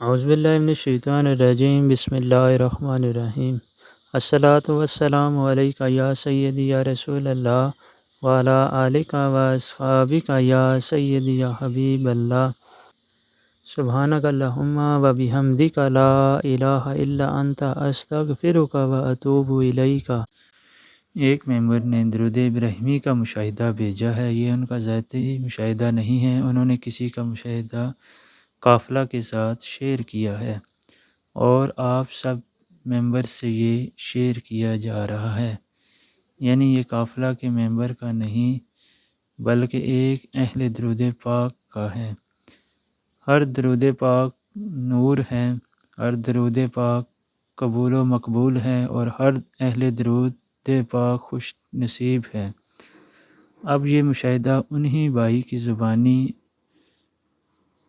اعوذ باللہ من الشیطان الرجیم، بسم اللہ الرحمن الرحیم۔ الصلاۃ والسلام علیکہ یا سیدی یا رسول اللہ وعلی آلک و اصحابک یا سیدی یا حبیب اللہ۔ سبحانک اللہم و بحمدک لا الہ الا انت استغفرک و اتوب الیک۔ ایک ممبر نے درود ابراہیمی کا مشاہدہ بھیجا ہے۔ یہ ان کا ذاتی مشاہدہ نہیں ہے، انہوں نے کسی کا مشاہدہ قافلہ کے ساتھ شیئر کیا ہے اور آپ سب ممبر سے یہ شیئر کیا جا رہا ہے، یعنی یہ قافلہ کے ممبر کا نہیں بلکہ ایک اہل درود پاک کا ہے۔ ہر درود پاک نور ہے، ہر درود پاک قبول و مقبول ہے اور ہر اہل درود پاک خوش نصیب ہے۔ اب یہ مشاہدہ انہی بھائی کی زبانی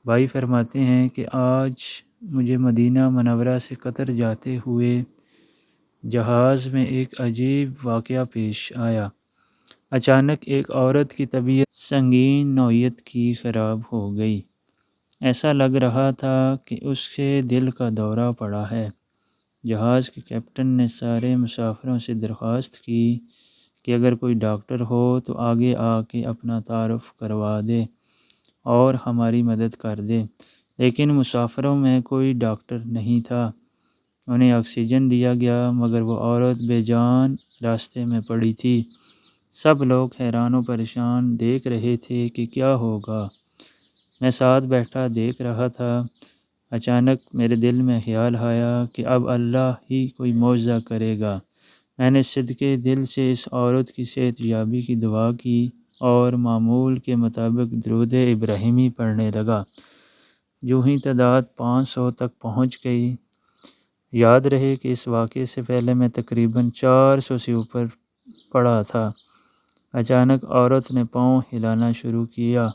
بھائی فرماتے ہیں کہ آج مجھے مدینہ منورہ سے قطر جاتے ہوئے جہاز میں ایک عجیب واقعہ پیش آیا۔ اچانک ایک عورت کی طبیعت سنگین نوعیت کی خراب ہو گئی۔ ایسا لگ رہا تھا کہ اس کے دل کا دورہ پڑا ہے۔ جہاز کے کیپٹن نے سارے مسافروں سے درخواست کی کہ اگر کوئی ڈاکٹر ہو تو آگے آ کے اپنا تعارف کروا دے اور ہماری مدد کر دے، لیکن مسافروں میں کوئی ڈاکٹر نہیں تھا۔ انہیں آکسیجن دیا گیا مگر وہ عورت بے جان راستے میں پڑی تھی۔ سب لوگ حیران و پریشان دیکھ رہے تھے کہ کیا ہوگا۔ میں ساتھ بیٹھا دیکھ رہا تھا۔ اچانک میرے دل میں خیال آیا کہ اب اللہ ہی کوئی معجزہ کرے گا۔ میں نے صدقے دل سے اس عورت کی صحت یابی کی دعا کی اور معمول کے مطابق درود ابراہیمی پڑھنے لگا۔ جو ہی تعداد 500 تک پہنچ گئی۔ یاد رہے کہ اس واقعے سے پہلے میں تقریباً 400 سے اوپر پڑھا تھا۔ اچانک عورت نے پاؤں ہلانا شروع کیا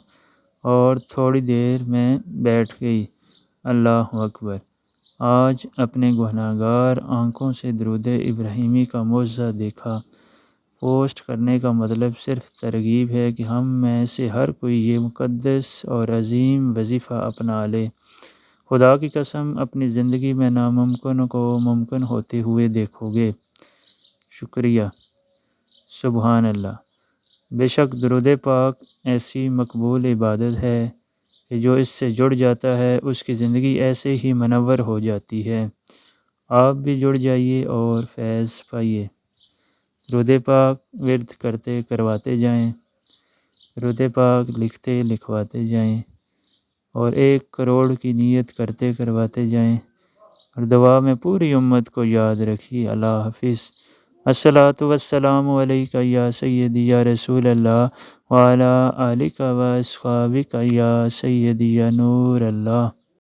اور تھوڑی دیر میں بیٹھ گئی۔ اللہ اکبر! آج اپنے گنہگار آنکھوں سے درود ابراہیمی کا معجزہ دیکھا۔ پوسٹ کرنے کا مطلب صرف ترغیب ہے کہ ہم میں سے ہر کوئی یہ مقدس اور عظیم وظیفہ اپنا لے۔ خدا کی قسم اپنی زندگی میں ناممکن کو ممکن ہوتے ہوئے دیکھو گے۔ شکریہ۔ سبحان اللہ! بے شک درود پاک ایسی مقبول عبادت ہے کہ جو اس سے جڑ جاتا ہے اس کی زندگی ایسے ہی منور ہو جاتی ہے۔ آپ بھی جڑ جائیے اور فیض پائیے۔ درود پاک ورد کرتے کرواتے جائیں، درود پاک لکھتے لکھواتے جائیں اور 1 کروڑ کی نیت کرتے کرواتے جائیں اور دعا میں پوری امت کو یاد رکھیے۔ اللہ حافظ۔ الصلاۃ والسلام علیکہ یا سیدی یا رسول اللہ وعلی آلک و اصحابک یا سیدی یا نور اللہ۔